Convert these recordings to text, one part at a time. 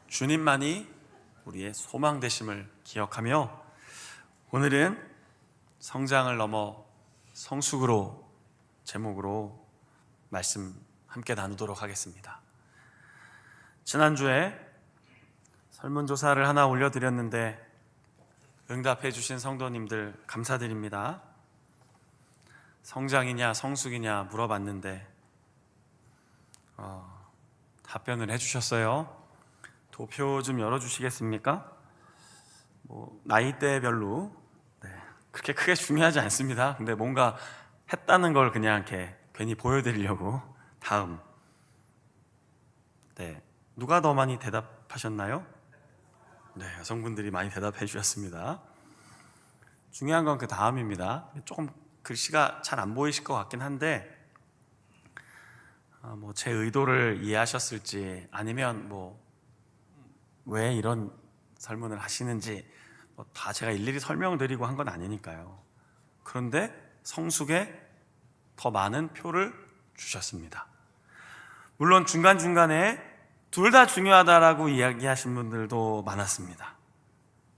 주님만이 우리의 소망 되심을 기억하며 오늘은 성장을 넘어 성숙으로 제목으로 말씀 함께 나누도록 하겠습니다. 지난주에 설문조사를 하나 올려드렸는데 응답해 주신 성도님들 감사드립니다. 성장이냐 성숙이냐 물어봤는데 답변을 해주셨어요. 도표 좀 열어주시겠습니까? 나이대별로 그렇게 크게 중요하지 않습니다. 근데 뭔가 했다는 걸 그냥 이렇게 괜히 보여드리려고. 다음. 누가 더 많이 대답하셨나요? 여성분들이 많이 대답해 주셨습니다. 중요한 건 그 다음입니다. 조금 글씨가 잘 안 보이실 것 같긴 한데 제 의도를 이해하셨을지 아니면 왜 이런 설문을 하시는지 다 제가 일일이 설명드리고 한 건 아니니까요. 그런데 성숙에 더 많은 표를 주셨습니다. 물론 중간중간에 둘 다 중요하다라고 이야기하신 분들도 많았습니다.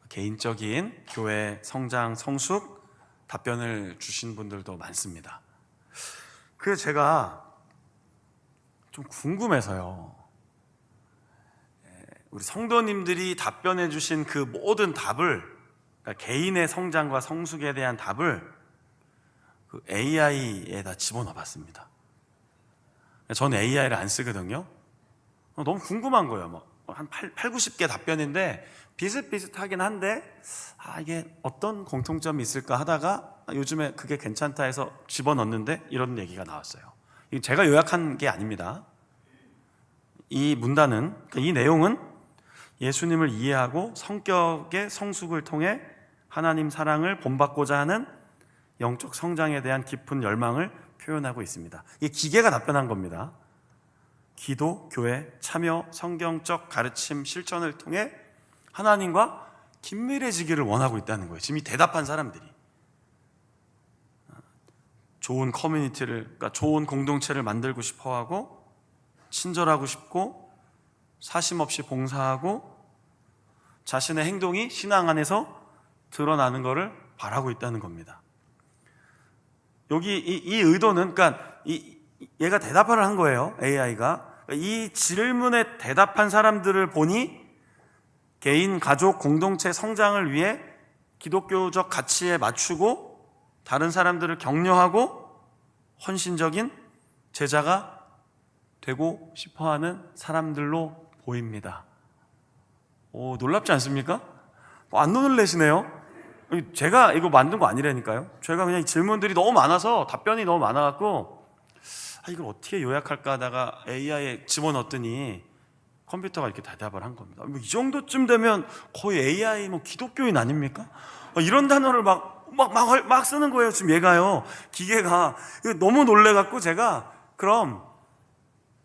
개인적인 교회 성장, 성숙 답변을 주신 분들도 많습니다. 그래서 제가 좀 궁금해서요. 우리 성도님들이 답변해 주신 그 모든 답을, 그러니까 개인의 성장과 성숙에 대한 답을 그 AI에다 집어넣어 봤습니다. 저는 AI를 안 쓰거든요. 너무 궁금한 거예요. 한 90개 답변인데 비슷비슷하긴 한데 이게 어떤 공통점이 있을까 하다가 요즘에 그게 괜찮다 해서 집어넣는데 이런 얘기가 나왔어요. 제가 요약한 게 아닙니다. 이 문단은, 이 내용은 예수님을 이해하고 성격의 성숙을 통해 하나님 사랑을 본받고자 하는 영적 성장에 대한 깊은 열망을 표현하고 있습니다. 이게 기계가 답변한 겁니다. 기도, 교회, 참여, 성경적 가르침, 실천을 통해 하나님과 긴밀해지기를 원하고 있다는 거예요. 지금 이 대답한 사람들이 좋은 커뮤니티를, 그러니까 좋은 공동체를 만들고 싶어하고 친절하고 싶고 사심 없이 봉사하고 자신의 행동이 신앙 안에서 드러나는 것을 바라고 있다는 겁니다. 여기 이 의도는, 그러니까 얘가 대답을 한 거예요. AI가 이 질문에 대답한 사람들을 보니 개인, 가족, 공동체 성장을 위해 기독교적 가치에 맞추고 다른 사람들을 격려하고 헌신적인 제자가 되고 싶어하는 사람들로 보입니다. 놀랍지 않습니까? 안 놀라시네요. 제가 이거 만든 거 아니라니까요. 제가 그냥 질문들이 너무 많아서, 답변이 너무 많아갖고 이걸 어떻게 요약할까 하다가 AI에 집어넣었더니 컴퓨터가 이렇게 대답을 한 겁니다. 이 정도쯤 되면 거의 AI 기독교인 아닙니까? 이런 단어를 막 쓰는 거예요. 지금 얘가요. 기계가. 너무 놀래갖고 제가 그럼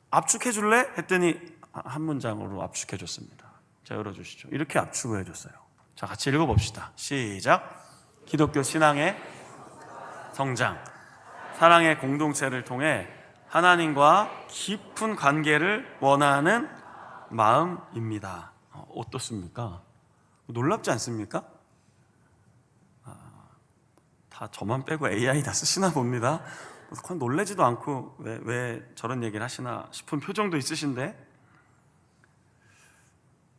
압축해 줄래? 했더니 한 문장으로 압축해 줬습니다. 자, 열어주시죠. 이렇게 압축을 해줬어요. 자, 같이 읽어봅시다. 시작. 기독교 신앙의 성장, 사랑의 공동체를 통해 하나님과 깊은 관계를 원하는 마음입니다. 어떻습니까? 놀랍지 않습니까? 다 저만 빼고 AI 다 쓰시나 봅니다. 놀라지도 않고 왜 저런 얘기를 하시나 싶은 표정도 있으신데,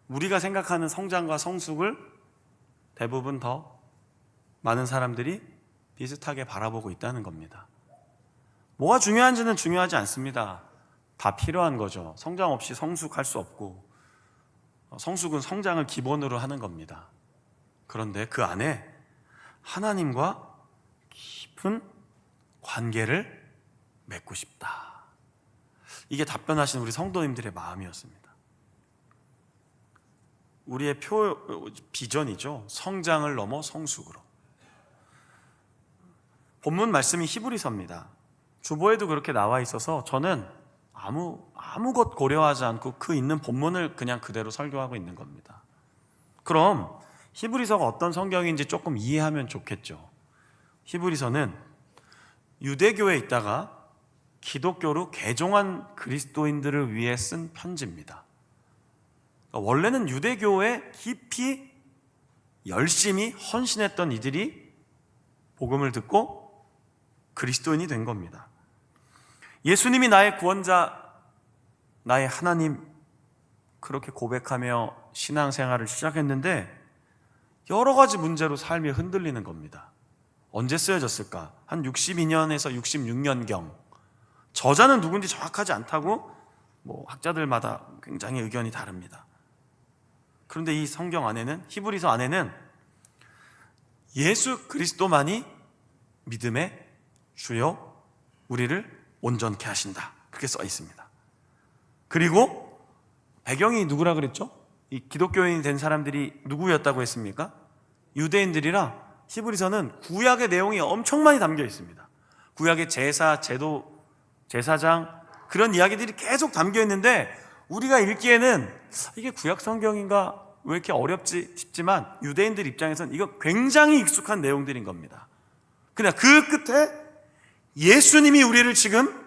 우리가 생각하는 성장과 성숙을 대부분 더 많은 사람들이 비슷하게 바라보고 있다는 겁니다. 뭐가 중요한지는 중요하지 않습니다. 다 필요한 거죠. 성장 없이 성숙할 수 없고, 성숙은 성장을 기본으로 하는 겁니다. 그런데 그 안에 하나님과 깊은 관계를 맺고 싶다. 이게 답변하신 우리 성도님들의 마음이었습니다. 우리의 비전이죠. 성장을 넘어 성숙으로. 본문 말씀이 히브리서입니다. 주보에도 그렇게 나와 있어서 저는 아무것 고려하지 않고 그 있는 본문을 그냥 그대로 설교하고 있는 겁니다. 그럼 히브리서가 어떤 성경인지 조금 이해하면 좋겠죠. 히브리서는 유대교에 있다가 기독교로 개종한 그리스도인들을 위해 쓴 편지입니다. 원래는 유대교에 깊이 열심히 헌신했던 이들이 복음을 듣고 그리스도인이 된 겁니다. 예수님이 나의 구원자, 나의 하나님, 그렇게 고백하며 신앙생활을 시작했는데 여러 가지 문제로 삶이 흔들리는 겁니다. 언제 쓰여졌을까? 한 62년에서 66년경. 저자는 누군지 정확하지 않다고 학자들마다 굉장히 의견이 다릅니다. 그런데 이 성경 안에는, 히브리서 안에는 예수 그리스도만이 믿음의 주요 우리를 온전케 하신다, 그렇게 써 있습니다. 그리고 배경이 누구라 그랬죠? 이 기독교인이 된 사람들이 누구였다고 했습니까? 유대인들이라 히브리서는 구약의 내용이 엄청 많이 담겨 있습니다. 구약의 제사, 제도, 제사장, 그런 이야기들이 계속 담겨 있는데 우리가 읽기에는 이게 구약 성경인가? 왜 이렇게 어렵지 싶지만 유대인들 입장에서는 이거 굉장히 익숙한 내용들인 겁니다. 그냥 그 끝에 예수님이 우리를 지금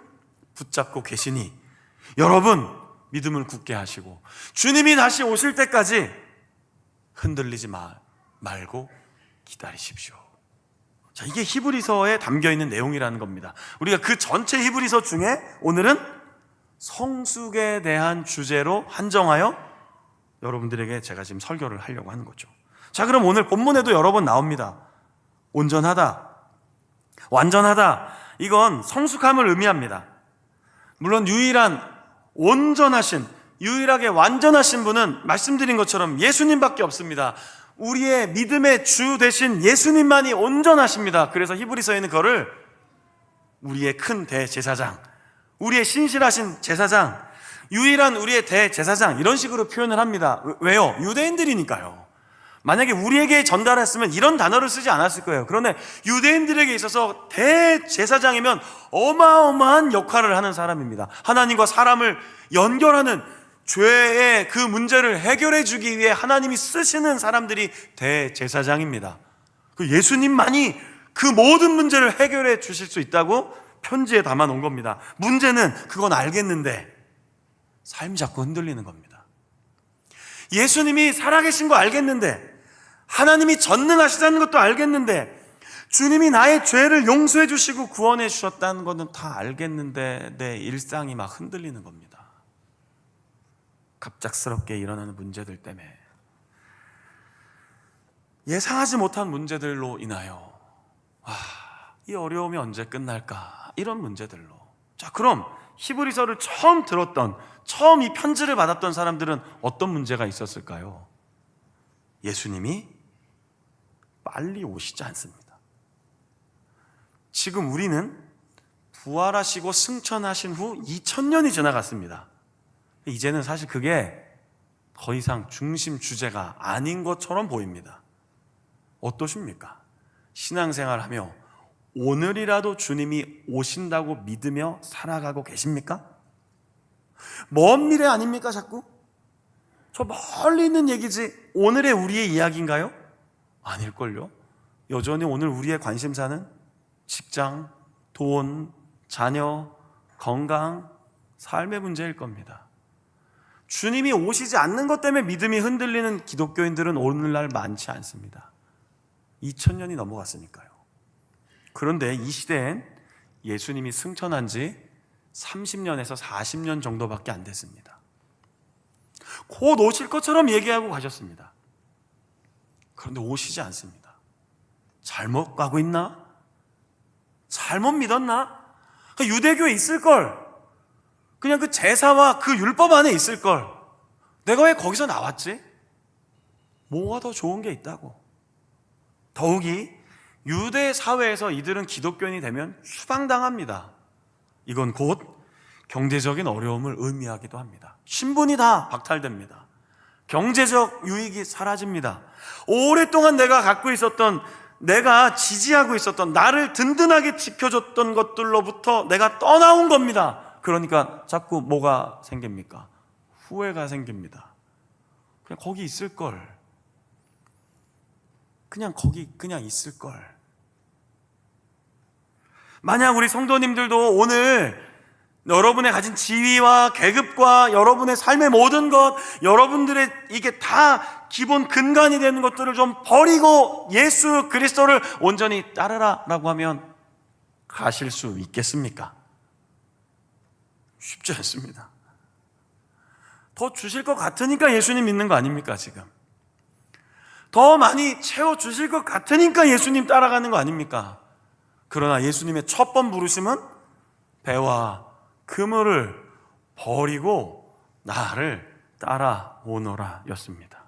붙잡고 계시니 여러분 믿음을 굳게 하시고 주님이 다시 오실 때까지 흔들리지 말고 기다리십시오. 자, 이게 히브리서에 담겨있는 내용이라는 겁니다. 우리가 그 전체 히브리서 중에 오늘은 성숙에 대한 주제로 한정하여 여러분들에게 제가 지금 설교를 하려고 하는 거죠. 자, 그럼 오늘 본문에도 여러 번 나옵니다. 온전하다, 완전하다, 이건 성숙함을 의미합니다. 물론 유일하게 완전하신 분은 말씀드린 것처럼 예수님밖에 없습니다. 우리의 믿음의 주 되신 예수님만이 온전하십니다. 그래서 히브리서에는 그거를 우리의 큰 대제사장, 우리의 신실하신 제사장, 유일한 우리의 대제사장, 이런 식으로 표현을 합니다. 왜요? 유대인들이니까요. 만약에 우리에게 전달했으면 이런 단어를 쓰지 않았을 거예요. 그런데 유대인들에게 있어서 대제사장이면 어마어마한 역할을 하는 사람입니다. 하나님과 사람을 연결하는, 죄의 그 문제를 해결해 주기 위해 하나님이 쓰시는 사람들이 대제사장입니다. 그 예수님만이 그 모든 문제를 해결해 주실 수 있다고 편지에 담아 놓은 겁니다. 문제는 그건 알겠는데 삶이 자꾸 흔들리는 겁니다. 예수님이 살아계신 거 알겠는데, 하나님이 전능하시다는 것도 알겠는데, 주님이 나의 죄를 용서해 주시고 구원해 주셨다는 것은 다 알겠는데 내 일상이 막 흔들리는 겁니다. 갑작스럽게 일어나는 문제들 때문에, 예상하지 못한 문제들로 인하여 이 어려움이 언제 끝날까, 이런 문제들로. 자, 그럼 히브리서를 처음 이 편지를 받았던 사람들은 어떤 문제가 있었을까요? 예수님이 빨리 오시지 않습니다. 지금 우리는 부활하시고 승천하신 후 2000년이 지나갔습니다. 이제는 사실 그게 더 이상 중심 주제가 아닌 것처럼 보입니다. 어떠십니까? 신앙생활하며 오늘이라도 주님이 오신다고 믿으며 살아가고 계십니까? 먼 미래 아닙니까 자꾸? 저 멀리 있는 얘기지 오늘의 우리의 이야기인가요? 아닐걸요? 여전히 오늘 우리의 관심사는 직장, 돈, 자녀, 건강, 삶의 문제일 겁니다. 주님이 오시지 않는 것 때문에 믿음이 흔들리는 기독교인들은 오늘날 많지 않습니다. 2000년이 넘어갔으니까요. 그런데 이 시대엔 예수님이 승천한 지 30년에서 40년 정도밖에 안 됐습니다. 곧 오실 것처럼 얘기하고 가셨습니다. 그런데 오시지 않습니다. 잘못 가고 있나? 잘못 믿었나? 유대교에 있을걸, 그냥 그 제사와 그 율법 안에 있을걸, 내가 왜 거기서 나왔지? 뭐가 더 좋은 게 있다고. 더욱이 유대 사회에서 이들은 기독교인이 되면 추방당합니다. 이건 곧 경제적인 어려움을 의미하기도 합니다. 신분이 다 박탈됩니다. 경제적 유익이 사라집니다. 오랫동안 내가 갖고 있었던, 내가 지지하고 있었던, 나를 든든하게 지켜줬던 것들로부터 내가 떠나온 겁니다. 그러니까 자꾸 뭐가 생깁니까? 후회가 생깁니다. 그냥 거기 있을걸, 그냥 있을걸. 만약 우리 성도님들도 오늘 여러분의 가진 지위와 계급과 여러분의 삶의 모든 것, 여러분들의 이게 다 기본 근간이 되는 것들을 좀 버리고 예수 그리스도를 온전히 따르라라고 하면 가실 수 있겠습니까? 쉽지 않습니다. 더 주실 것 같으니까 예수님 믿는 거 아닙니까 지금? 더 많이 채워주실 것 같으니까 예수님 따라가는 거 아닙니까? 그러나 예수님의 첫 번 부르심은 배와 그물을 버리고 나를 따라오너라 였습니다.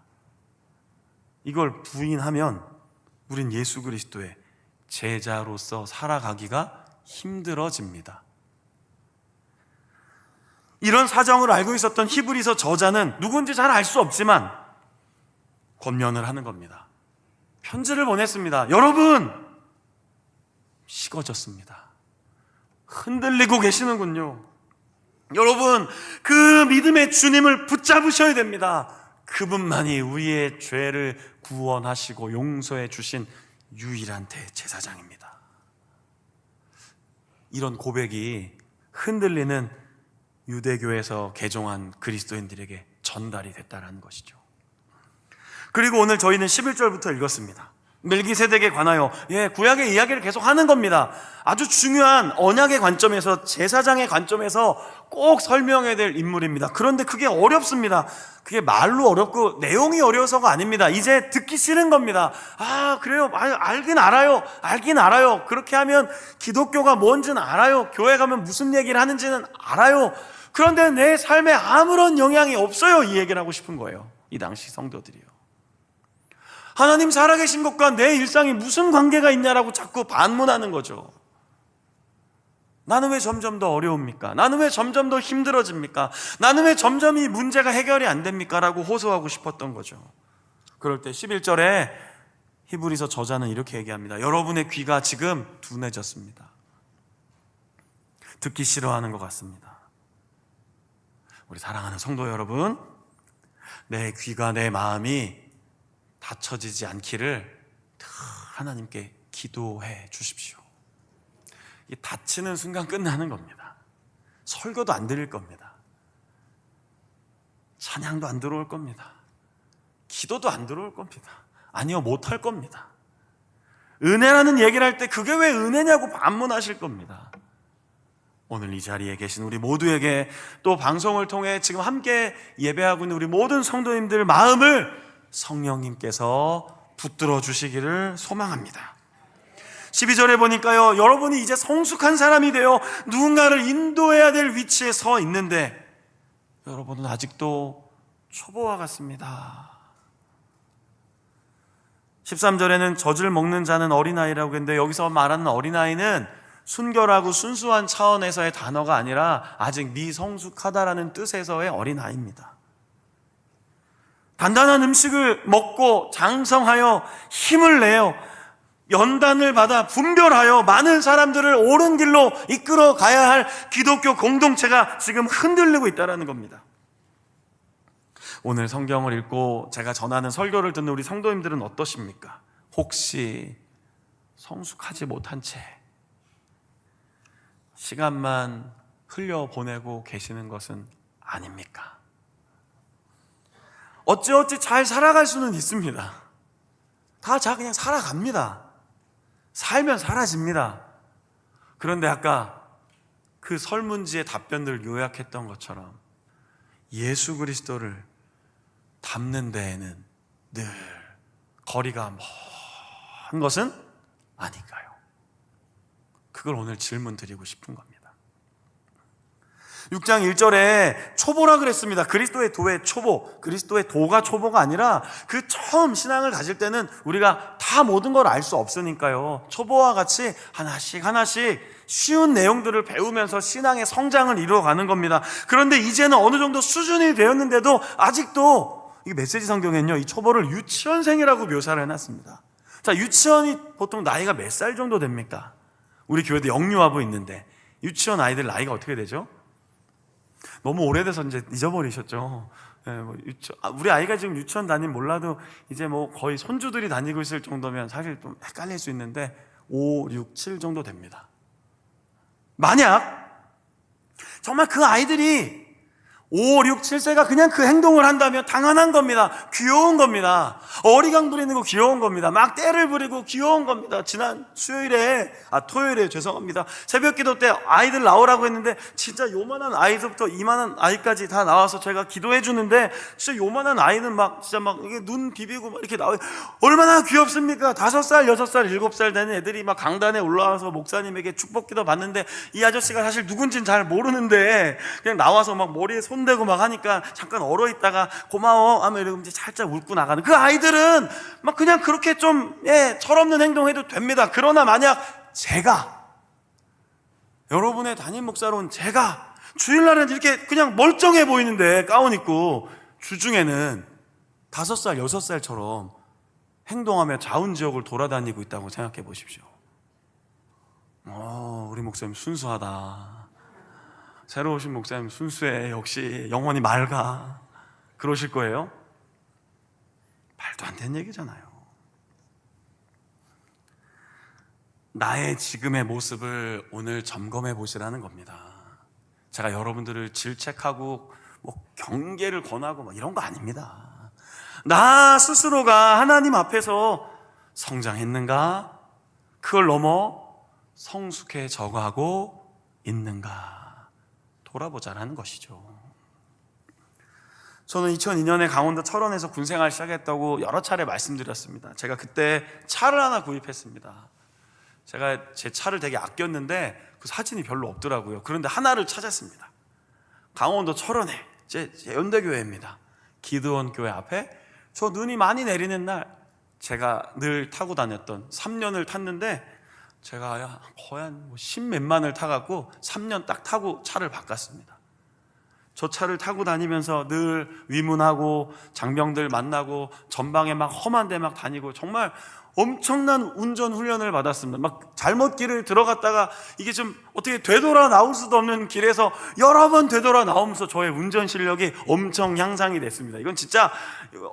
이걸 부인하면 우린 예수 그리스도의 제자로서 살아가기가 힘들어집니다. 이런 사정을 알고 있었던 히브리서 저자는 누군지 잘 알 수 없지만 권면을 하는 겁니다. 편지를 보냈습니다. 여러분, 식어졌습니다. 흔들리고 계시는군요. 여러분, 그 믿음의 주님을 붙잡으셔야 됩니다. 그분만이 우리의 죄를 구원하시고 용서해 주신 유일한 대제사장입니다. 이런 고백이 흔들리는 유대교에서 개종한 그리스도인들에게 전달이 됐다는 것이죠. 그리고 오늘 저희는 11절부터 읽었습니다. 멜기세덱에 관하여 구약의 이야기를 계속 하는 겁니다. 아주 중요한 언약의 관점에서, 제사장의 관점에서 꼭 설명해야 될 인물입니다. 그런데 그게 어렵습니다. 그게 말로 어렵고 내용이 어려워서가 아닙니다. 이제 듣기 싫은 겁니다. 그래요? 알긴 알아요. 그렇게 하면 기독교가 뭔지는 알아요. 교회 가면 무슨 얘기를 하는지는 알아요. 그런데 내 삶에 아무런 영향이 없어요. 이 얘기를 하고 싶은 거예요. 이 당시 성도들이요. 하나님 살아계신 것과 내 일상이 무슨 관계가 있냐라고 자꾸 반문하는 거죠. 나는 왜 점점 더 어려웁니까? 나는 왜 점점 더 힘들어집니까? 나는 왜 점점 이 문제가 해결이 안 됩니까? 라고 호소하고 싶었던 거죠. 그럴 때 11절에 히브리서 저자는 이렇게 얘기합니다. 여러분의 귀가 지금 둔해졌습니다. 듣기 싫어하는 것 같습니다. 우리 사랑하는 성도 여러분, 내 귀가, 내 마음이 닫혀지지 않기를 하나님께 기도해 주십시오. 이 닫히는 순간 끝나는 겁니다. 설교도 안 드릴 겁니다. 찬양도 안 들어올 겁니다. 기도도 안 들어올 겁니다. 아니요, 못할 겁니다. 은혜라는 얘기를 할 때 그게 왜 은혜냐고 반문하실 겁니다. 오늘 이 자리에 계신 우리 모두에게, 또 방송을 통해 지금 함께 예배하고 있는 우리 모든 성도님들 마음을 성령님께서 붙들어 주시기를 소망합니다. 12절에 보니까요, 여러분이 이제 성숙한 사람이 되어 누군가를 인도해야 될 위치에 서 있는데 여러분은 아직도 초보와 같습니다. 13절에는 젖을 먹는 자는 어린아이라고 했는데 여기서 말하는 어린아이는 순결하고 순수한 차원에서의 단어가 아니라 아직 미성숙하다라는 뜻에서의 어린아이입니다. 단단한 음식을 먹고 장성하여 힘을 내어 연단을 받아 분별하여 많은 사람들을 옳은 길로 이끌어 가야 할 기독교 공동체가 지금 흔들리고 있다는 겁니다. 오늘 성경을 읽고 제가 전하는 설교를 듣는 우리 성도님들은 어떠십니까? 혹시 성숙하지 못한 채 시간만 흘려보내고 계시는 것은 아닙니까? 어찌어찌 잘 살아갈 수는 있습니다. 다 그냥 살아갑니다. 살면 사라집니다. 그런데 아까 그 설문지의 답변들을 요약했던 것처럼 예수 그리스도를 닮는 데에는 늘 거리가 먼 것은 아닌가요? 그걸 오늘 질문 드리고 싶은 겁니다. 6장 1절에 초보라 그랬습니다. 그리스도의 도의 초보, 그리스도의 도가 초보가 아니라 그 처음 신앙을 가질 때는 우리가 다 모든 걸 알 수 없으니까요, 초보와 같이 하나씩 쉬운 내용들을 배우면서 신앙의 성장을 이루어가는 겁니다. 그런데 이제는 어느 정도 수준이 되었는데도 아직도 이 메시지 성경에는요, 이 초보를 유치원생이라고 묘사를 해놨습니다. 자, 유치원이 보통 나이가 몇 살 정도 됩니까? 우리 교회도 영유아부 있는데 유치원 아이들 나이가 어떻게 되죠? 너무 오래돼서 이제 잊어버리셨죠. 우리 아이가 지금 유치원 다니면 몰라도 이제 뭐 거의 손주들이 다니고 있을 정도면 사실 좀 헷갈릴 수 있는데 5, 6, 7 정도 됩니다. 만약 정말 그 아이들이 5, 6, 7세가 그냥 그 행동을 한다면 당연한 겁니다. 귀여운 겁니다. 어리광 부리는 거 귀여운 겁니다. 막 떼를 부리고 귀여운 겁니다. 지난 토요일에 죄송합니다. 새벽 기도 때 아이들 나오라고 했는데 진짜 요만한 아이서부터 이만한 아이까지 다 나와서 제가 기도해 주는데 진짜 요만한 아이는 막 진짜 막 이게 눈 비비고 막 이렇게 나와요. 얼마나 귀엽습니까? 5살, 6살, 7살 되는 애들이 막 강단에 올라와서 목사님에게 축복 기도 받는데 이 아저씨가 사실 누군지는 잘 모르는데 그냥 나와서 막 머리에 손 대고 막 하니까 잠깐 얼어 있다가 고마워 하면 이러고 이제 살짝 웃고 나가는 그 아이들은 막 그냥 그렇게 좀 철없는 행동해도 됩니다. 그러나 만약 제가 여러분의 담임 목사로 온 제가 주일날은 이렇게 그냥 멀쩡해 보이는데 가운 입고 주중에는 5살, 6살처럼 행동하며 자운지역을 돌아다니고 있다고 생각해 보십시오. 우리 목사님 순수하다. 새로 오신 목사님 순수해. 역시 영혼이 맑아. 그러실 거예요? 말도 안 되는 얘기잖아요. 나의 지금의 모습을 오늘 점검해 보시라는 겁니다. 제가 여러분들을 질책하고 경계를 권하고 이런 거 아닙니다. 나 스스로가 하나님 앞에서 성장했는가? 그걸 넘어 성숙해져 가고 있는가? 돌아보자라는 것이죠. 저는 2002년에 강원도 철원에서 군생활 시작했다고 여러 차례 말씀드렸습니다. 제가 그때 차를 하나 구입했습니다. 제가 제 차를 되게 아꼈는데 그 사진이 별로 없더라고요. 그런데 하나를 찾았습니다. 강원도 철원에 제 연대교회입니다. 기드원 교회 앞에 저 눈이 많이 내리는 날 제가 늘 타고 다녔던 3년을 탔는데 제가 거의 한 10몇만을 타갖고 3년 딱 타고 차를 바꿨습니다. 저 차를 타고 다니면서 늘 위문하고 장병들 만나고 전방에 막 험한 데 막 다니고 정말 엄청난 운전 훈련을 받았습니다. 막 잘못 길을 들어갔다가 이게 좀 어떻게 되돌아 나올 수도 없는 길에서 여러 번 되돌아 나오면서 저의 운전 실력이 엄청 향상이 됐습니다. 이건 진짜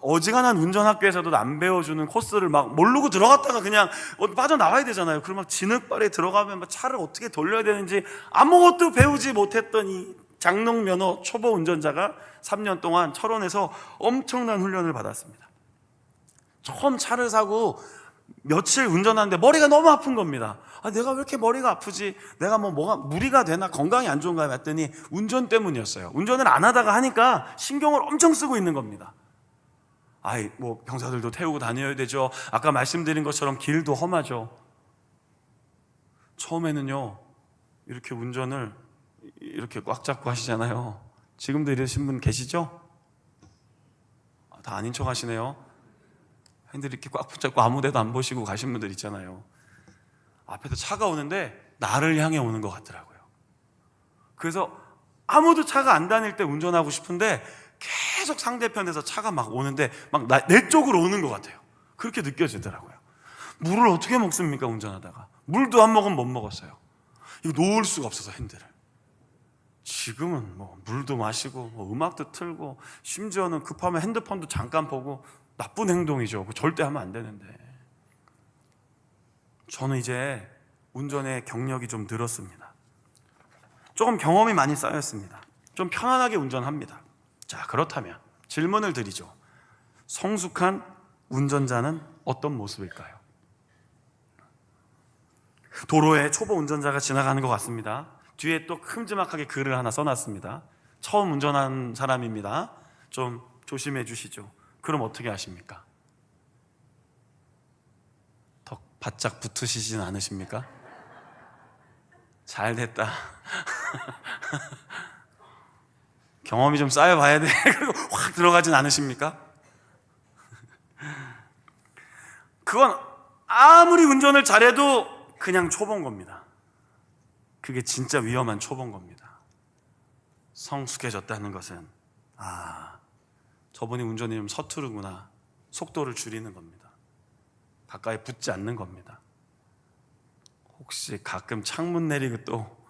어지간한 운전학교에서도 안 배워주는 코스를 막 모르고 들어갔다가 그냥 빠져나와야 되잖아요. 그럼 막 진흙발에 들어가면 막 차를 어떻게 돌려야 되는지 아무것도 배우지 못했던 이 장롱 면허 초보 운전자가 3년 동안 철원에서 엄청난 훈련을 받았습니다. 처음 차를 사고 며칠 운전하는데 머리가 너무 아픈 겁니다. 내가 왜 이렇게 머리가 아프지? 내가 뭐가 무리가 되나? 건강이 안 좋은가? 봤더니 운전 때문이었어요. 운전을 안 하다가 하니까 신경을 엄청 쓰고 있는 겁니다. 병사들도 태우고 다녀야 되죠. 아까 말씀드린 것처럼 길도 험하죠. 처음에는요, 이렇게 운전을 이렇게 꽉 잡고 하시잖아요. 지금도 이러신 분 계시죠? 다 아닌 척 하시네요. 핸들 이렇게 꽉 붙잡고 아무 데도 안 보시고 가신 분들 있잖아요. 앞에서 차가 오는데 나를 향해 오는 것 같더라고요. 그래서 아무도 차가 안 다닐 때 운전하고 싶은데 계속 상대편에서 차가 막 오는데 막 내 쪽으로 오는 것 같아요. 그렇게 느껴지더라고요. 물을 어떻게 먹습니까? 운전하다가 물도 한 모금 못 먹었어요. 이거 놓을 수가 없어서 핸들을. 지금은 물도 마시고 음악도 틀고 심지어는 급하면 핸드폰도 잠깐 보고 나쁜 행동이죠. 절대 하면 안 되는데. 저는 이제 운전의 경력이 좀 늘었습니다. 조금 경험이 많이 쌓였습니다. 좀 편안하게 운전합니다. 자, 그렇다면 질문을 드리죠. 성숙한 운전자는 어떤 모습일까요? 도로에 초보 운전자가 지나가는 것 같습니다. 뒤에 또 큼지막하게 글을 하나 써놨습니다. 처음 운전한 사람입니다. 좀 조심해 주시죠. 그럼 어떻게 하십니까? 더 바짝 붙으시진 않으십니까? 잘 됐다. 경험이 좀 쌓여봐야 돼. 그리고 확 들어가진 않으십니까? 그건 아무리 운전을 잘해도 그냥 초보인 겁니다. 그게 진짜 위험한 초보인 겁니다. 성숙해졌다는 것은 저분이 운전이 좀 서투르구나. 속도를 줄이는 겁니다. 가까이 붙지 않는 겁니다. 혹시 가끔 창문 내리고 또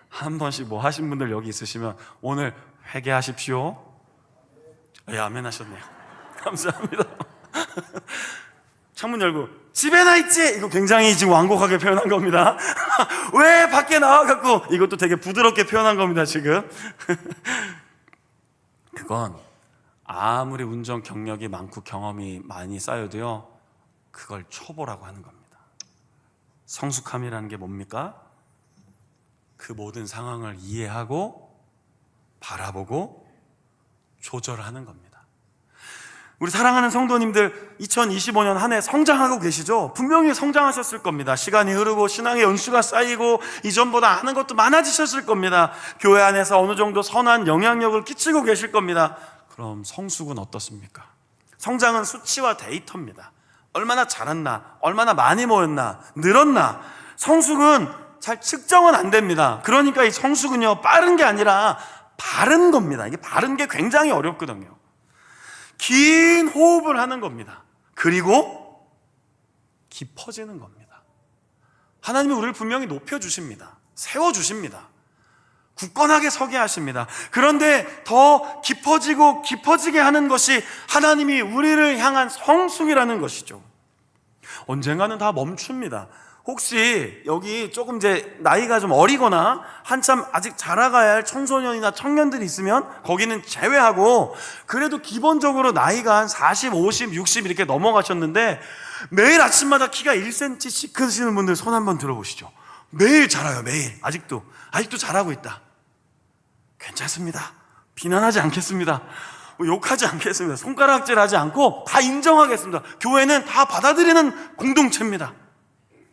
한 번씩 하신 분들 여기 있으시면 오늘 회개하십시오. 아멘 하셨네요. 감사합니다. 창문 열고 집에 나 있지? 이거 굉장히 지금 완곡하게 표현한 겁니다. 왜 밖에 나와갖고, 이것도 되게 부드럽게 표현한 겁니다 지금. 그건 아무리 운전 경력이 많고 경험이 많이 쌓여도요, 그걸 초보라고 하는 겁니다. 성숙함이라는 게 뭡니까? 그 모든 상황을 이해하고 바라보고 조절하는 겁니다. 우리 사랑하는 성도님들, 2025년 한 해 성장하고 계시죠? 분명히 성장하셨을 겁니다. 시간이 흐르고 신앙의 연수가 쌓이고 이전보다 아는 것도 많아지셨을 겁니다. 교회 안에서 어느 정도 선한 영향력을 끼치고 계실 겁니다. 그럼 성숙은 어떻습니까? 성장은 수치와 데이터입니다. 얼마나 자랐나, 얼마나 많이 모였나, 늘었나. 성숙은 잘 측정은 안 됩니다. 그러니까 이 성숙은요, 빠른 게 아니라 바른 겁니다. 이게 바른 게 굉장히 어렵거든요. 긴 호흡을 하는 겁니다. 그리고 깊어지는 겁니다. 하나님이 우리를 분명히 높여주십니다. 세워주십니다. 굳건하게 서게 하십니다. 그런데 더 깊어지고 깊어지게 하는 것이 하나님이 우리를 향한 성숙이라는 것이죠. 언젠가는 다 멈춥니다. 혹시 여기 조금 이제 나이가 좀 어리거나 한참 아직 자라가야 할 청소년이나 청년들이 있으면 거기는 제외하고, 그래도 기본적으로 나이가 한 40, 50, 60 이렇게 넘어가셨는데 매일 아침마다 키가 1cm씩 크시는 분들 손 한번 들어보시죠. 매일 자라요. 매일. 아직도 자라고 있다. 괜찮습니다. 비난하지 않겠습니다. 욕하지 않겠습니다. 손가락질하지 않고 다 인정하겠습니다. 교회는 다 받아들이는 공동체입니다.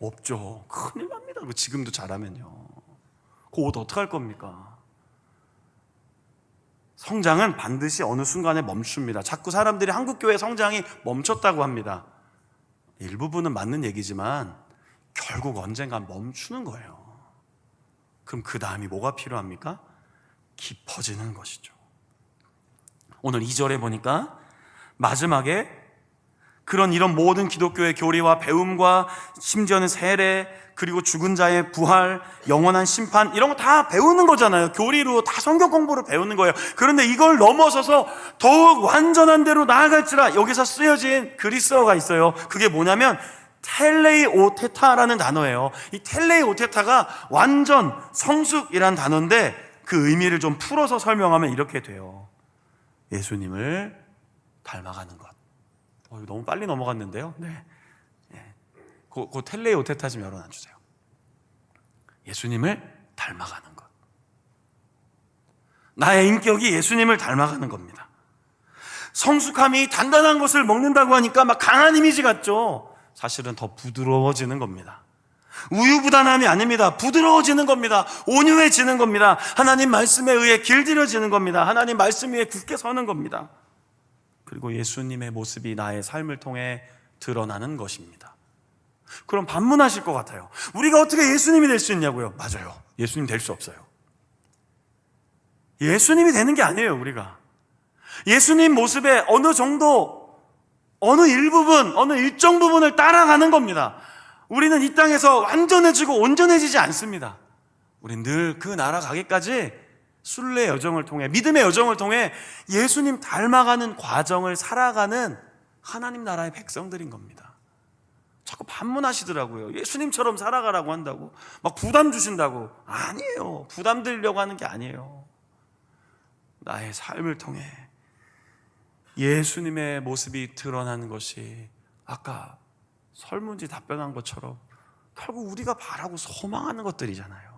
없죠. 큰일 납니다. 지금도 잘하면요. 그 옷 어떡할 겁니까? 성장은 반드시 어느 순간에 멈춥니다. 자꾸 사람들이 한국교회 성장이 멈췄다고 합니다. 일부분은 맞는 얘기지만 결국 언젠간 멈추는 거예요. 그럼 그 다음이 뭐가 필요합니까? 깊어지는 것이죠. 오늘 2절에 보니까 마지막에 이런 모든 기독교의 교리와 배움과 심지어는 세례, 그리고 죽은 자의 부활, 영원한 심판, 이런 거 다 배우는 거잖아요. 교리로 다 성경 공부를 배우는 거예요. 그런데 이걸 넘어서서 더욱 완전한 대로 나아갈지라, 여기서 쓰여진 그리스어가 있어요. 그게 뭐냐면 텔레이오테타라는 단어예요. 이 텔레이오테타가 완전, 성숙이란 단어인데 그 의미를 좀 풀어서 설명하면 이렇게 돼요. 예수님을 닮아가는 것. 이거 너무 빨리 넘어갔는데요. 네. 그 텔레오테타 좀 열어놔주세요. 예수님을 닮아가는 것. 나의 인격이 예수님을 닮아가는 겁니다. 성숙함이 단단한 것을 먹는다고 하니까 막 강한 이미지 같죠? 사실은 더 부드러워지는 겁니다. 우유부단함이 아닙니다. 부드러워지는 겁니다. 온유해지는 겁니다. 하나님 말씀에 의해 길들여지는 겁니다. 하나님 말씀 위에 굳게 서는 겁니다. 그리고 예수님의 모습이 나의 삶을 통해 드러나는 것입니다. 그럼 반문하실 것 같아요. 우리가 어떻게 예수님이 될 수 있냐고요? 맞아요. 예수님 될 수 없어요. 예수님이 되는 게 아니에요. 우리가 예수님 모습에 어느 정도, 어느 일부분, 어느 일정 부분을 따라가는 겁니다. 우리는 이 땅에서 완전해지고 온전해지지 않습니다. 우린 늘 그 나라 가기까지 순례의 여정을 통해, 믿음의 여정을 통해 예수님 닮아가는 과정을 살아가는 하나님 나라의 백성들인 겁니다. 자꾸 반문하시더라고요. 예수님처럼 살아가라고 한다고, 막 부담 주신다고. 아니에요. 부담 드리려고 하는 게 아니에요. 나의 삶을 통해 예수님의 모습이 드러나는 것이 아까 설문지 답변한 것처럼 결국 우리가 바라고 소망하는 것들이잖아요.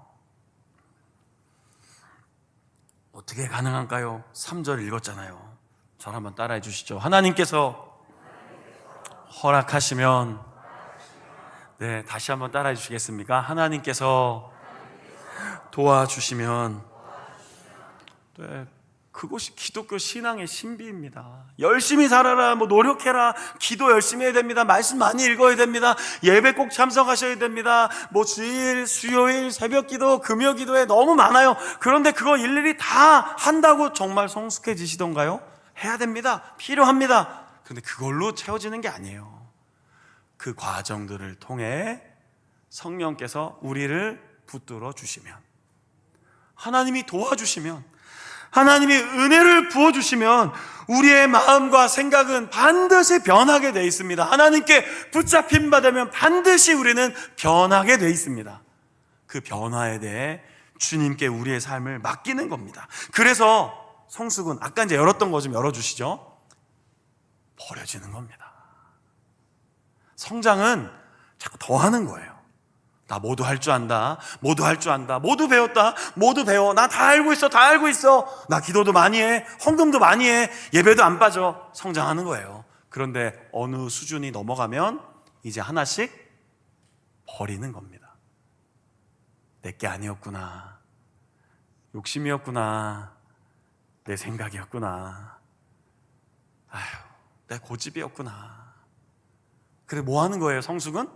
어떻게 가능한가요? 3절 읽었잖아요. 절 한번 따라해 주시죠. 하나님께서 허락하시면, 네, 다시 한번 따라해 주시겠습니까? 하나님께서 도와주시면, 네, 그것이 기독교 신앙의 신비입니다. 열심히 살아라, 노력해라, 기도 열심히 해야 됩니다. 말씀 많이 읽어야 됩니다. 예배 꼭 참석하셔야 됩니다. 주일, 수요일, 새벽 기도, 금요 기도에 너무 많아요. 그런데 그거 일일이 다 한다고 정말 성숙해지시던가요? 해야 됩니다. 필요합니다. 그런데 그걸로 채워지는 게 아니에요. 그 과정들을 통해 성령께서 우리를 붙들어 주시면, 하나님이 도와주시면, 하나님이 은혜를 부어주시면 우리의 마음과 생각은 반드시 변하게 되어 있습니다. 하나님께 붙잡힌 바 되면 반드시 우리는 변하게 되어 있습니다. 그 변화에 대해 주님께 우리의 삶을 맡기는 겁니다. 그래서 성숙은 아까 이제 열었던 거 좀 열어주시죠. 버려지는 겁니다. 성장은 자꾸 더 하는 거예요. 나 모두 할 줄 안다. 모두 할 줄 안다. 모두 배웠다. 모두 배워. 나 다 알고 있어. 다 알고 있어. 나 기도도 많이 해. 헌금도 많이 해. 예배도 안 빠져. 성장하는 거예요. 그런데 어느 수준이 넘어가면 이제 하나씩 버리는 겁니다. 내게 아니었구나. 욕심이었구나. 내 생각이었구나. 아휴, 내 고집이었구나. 그래 뭐 하는 거예요? 성숙은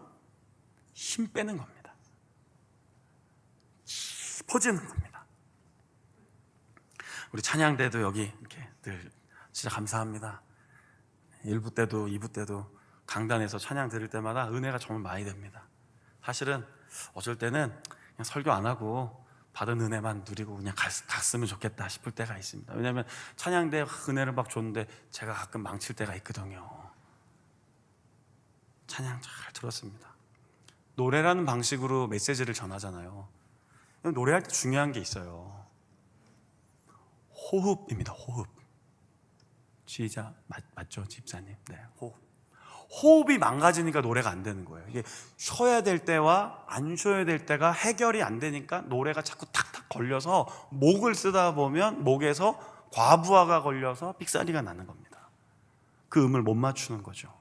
힘 빼는 겁니다. 깊어지는 겁니다. 우리 찬양대도 여기 이렇게 늘 진짜 감사합니다. 1부 때도 2부 때도 강단에서 찬양 드릴 때마다 은혜가 정말 많이 됩니다. 사실은 어쩔 때는 그냥 설교 안 하고 받은 은혜만 누리고 그냥 갔으면 좋겠다 싶을 때가 있습니다. 왜냐하면 찬양대 은혜를 막 줬는데 제가 가끔 망칠 때가 있거든요. 찬양 잘 들었습니다. 노래라는 방식으로 메시지를 전하잖아요. 노래할 때 중요한 게 있어요. 호흡입니다. 호흡. 지휘자 맞죠? 집사님. 네, 호흡. 호흡이 망가지니까 노래가 안 되는 거예요. 이게 쉬어야 될 때와 안 쉬어야 될 때가 해결이 안 되니까 노래가 자꾸 탁탁 걸려서 목을 쓰다 보면 목에서 과부하가 걸려서 삑사리가 나는 겁니다. 그 음을 못 맞추는 거죠.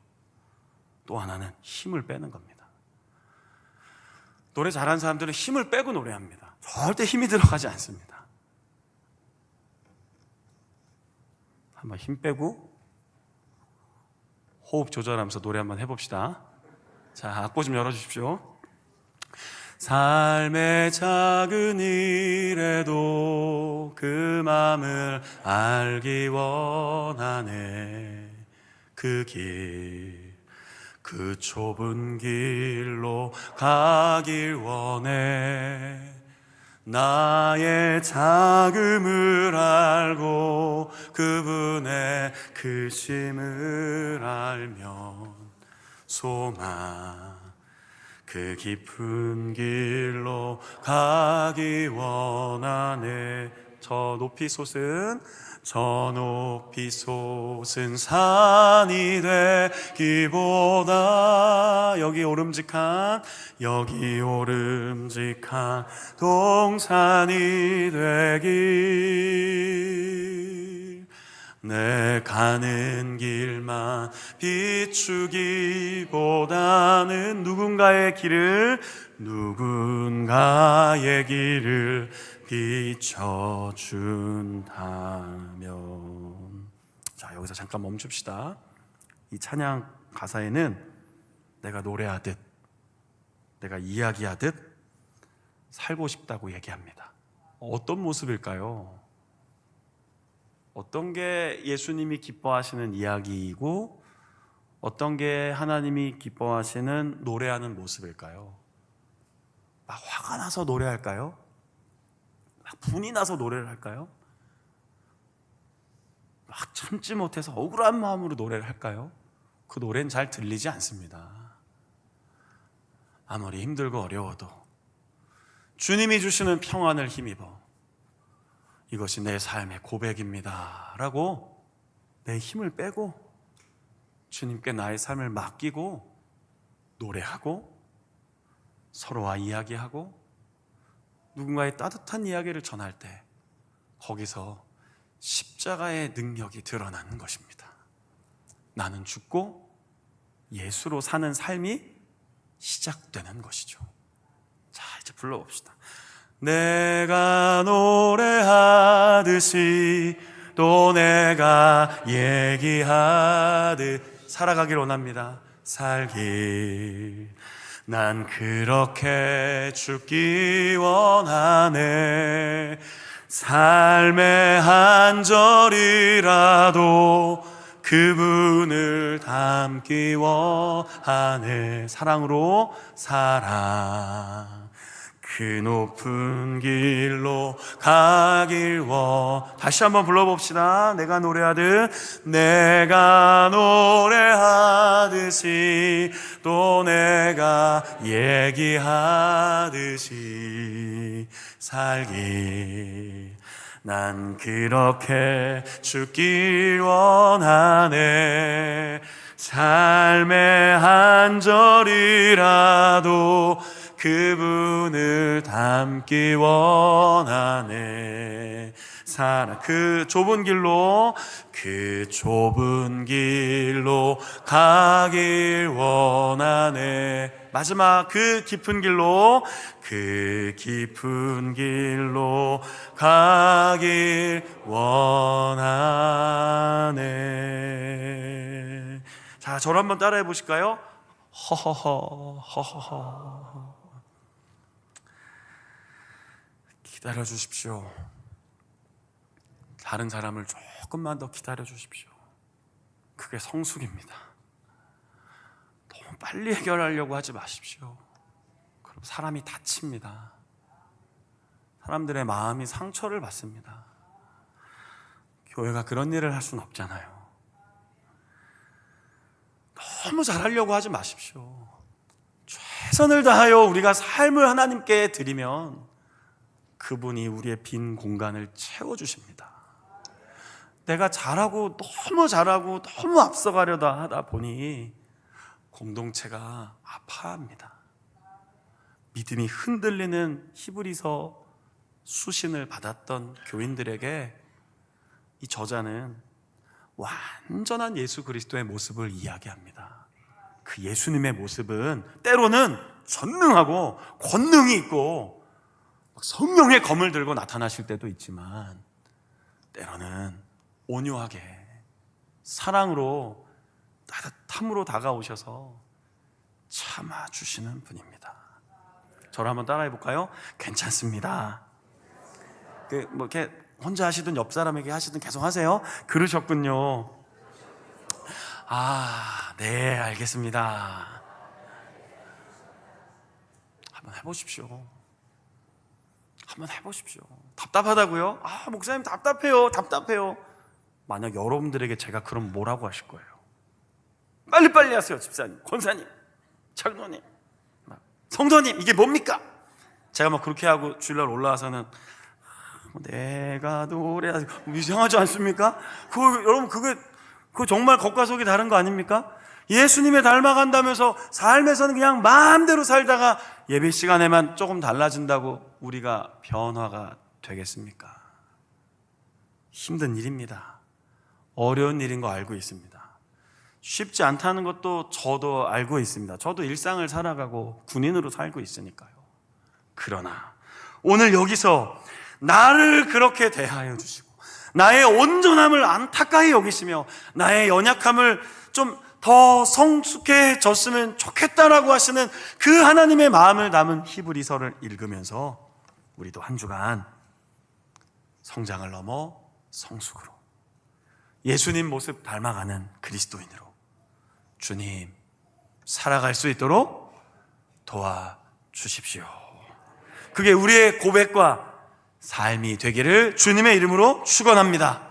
또 하나는 힘을 빼는 겁니다. 노래 잘하는 사람들은 힘을 빼고 노래합니다. 절대 힘이 들어가지 않습니다. 한번 힘 빼고 호흡 조절하면서 노래 한번 해봅시다. 자, 악보 좀 열어주십시오. 삶의 작은 일에도 그 맘을 알기 원하네. 그 길, 그 좁은 길로 가길 원해. 나의 작음을 알고 그분의 크심을 알면 소망 그 깊은 길로 가기 원하네. 저 높이 솟은 산이 되기보다 여기 오름직한 동산이 되길. 내 가는 길만 비추기보다는 누군가의 길을 비춰준다면. 자, 여기서 잠깐 멈춥시다. 이 찬양 가사에는 내가 노래하듯 내가 이야기하듯 살고 싶다고 얘기합니다. 어떤 모습일까요? 어떤 게 예수님이 기뻐하시는 이야기이고 어떤 게 하나님이 기뻐하시는 노래하는 모습일까요? 막 화가 나서 노래할까요? 막 분이 나서 노래를 할까요? 막 참지 못해서 억울한 마음으로 노래를 할까요? 그 노래는 잘 들리지 않습니다. 아무리 힘들고 어려워도 주님이 주시는 평안을 힘입어 이것이 내 삶의 고백입니다 라고 내 힘을 빼고 주님께 나의 삶을 맡기고 노래하고 서로와 이야기하고 누군가의 따뜻한 이야기를 전할 때 거기서 십자가의 능력이 드러나는 것입니다. 나는 죽고 예수로 사는 삶이 시작되는 것이죠. 자, 이제 불러봅시다. 내가 노래하듯이 또 내가 얘기하듯 살아가길 원합니다. 살길 난 그렇게 죽기 원하네. 삶의 한 절이라도 그분을 닮기 원하네. 사랑으로 사랑 그 높은 길로 가길 다시 한번 불러봅시다. 내가 노래하듯이 또 내가 얘기하듯이 살기. 난 그렇게 죽길 원하네. 삶의 한 절이라도 그분을 닮기 원하네. 그 좁은 길로 가길 원하네. 마지막 그 깊은 길로 가길 원하네. 자, 저를 한번 따라해 보실까요? 허허허. 기다려 주십시오. 다른 사람을 조금만 더 기다려 주십시오. 그게 성숙입니다. 너무 빨리 해결하려고 하지 마십시오. 그럼 사람이 다칩니다. 사람들의 마음이 상처를 받습니다. 교회가 그런 일을 할 수는 없잖아요. 너무 잘하려고 하지 마십시오. 최선을 다하여 우리가 삶을 하나님께 드리면 그분이 우리의 빈 공간을 채워주십니다. 내가 잘하고 너무 앞서가려다 하다 보니 공동체가 아파합니다. 믿음이 흔들리는 히브리서 수신을 받았던 교인들에게 이 저자는 완전한 예수 그리스도의 모습을 이야기합니다. 그 예수님의 모습은 때로는 전능하고 권능이 있고 성령의 검을 들고 나타나실 때도 있지만 때로는 온유하게 사랑으로 따뜻함으로 다가오셔서 참아주시는 분입니다. 저를 한번 따라해 볼까요? 괜찮습니다. 이렇게 혼자 하시든 옆 사람에게 하시든 계속 하세요. 그러셨군요. 네, 알겠습니다. 한번 해보십시오. 답답하다고요? 목사님 답답해요. 만약 여러분들에게 제가 그럼 뭐라고 하실 거예요? 빨리빨리 하세요. 집사님, 권사님, 장로님, 성도님, 이게 뭡니까? 제가 그렇게 하고 주일날 올라와서는 내가 노래하지, 이상하지 않습니까? 여러분 그거 정말 겉과 속이 다른 거 아닙니까? 예수님에 닮아간다면서 삶에서는 그냥 마음대로 살다가 예배 시간에만 조금 달라진다고 우리가 변화가 되겠습니까? 힘든 일입니다. 어려운 일인 거 알고 있습니다. 쉽지 않다는 것도 저도 알고 있습니다. 저도 일상을 살아가고 군인으로 살고 있으니까요. 그러나 오늘 여기서 나를 그렇게 대하여 주시고 나의 온전함을 안타까이 여기시며 나의 연약함을 좀 더 성숙해졌으면 좋겠다라고 하시는 그 하나님의 마음을 담은 히브리서를 읽으면서 우리도 한 주간 성장을 넘어 성숙으로 예수님 모습 닮아가는 그리스도인으로 주님 살아갈 수 있도록 도와주십시오. 그게 우리의 고백과 삶이 되기를 주님의 이름으로 축원합니다.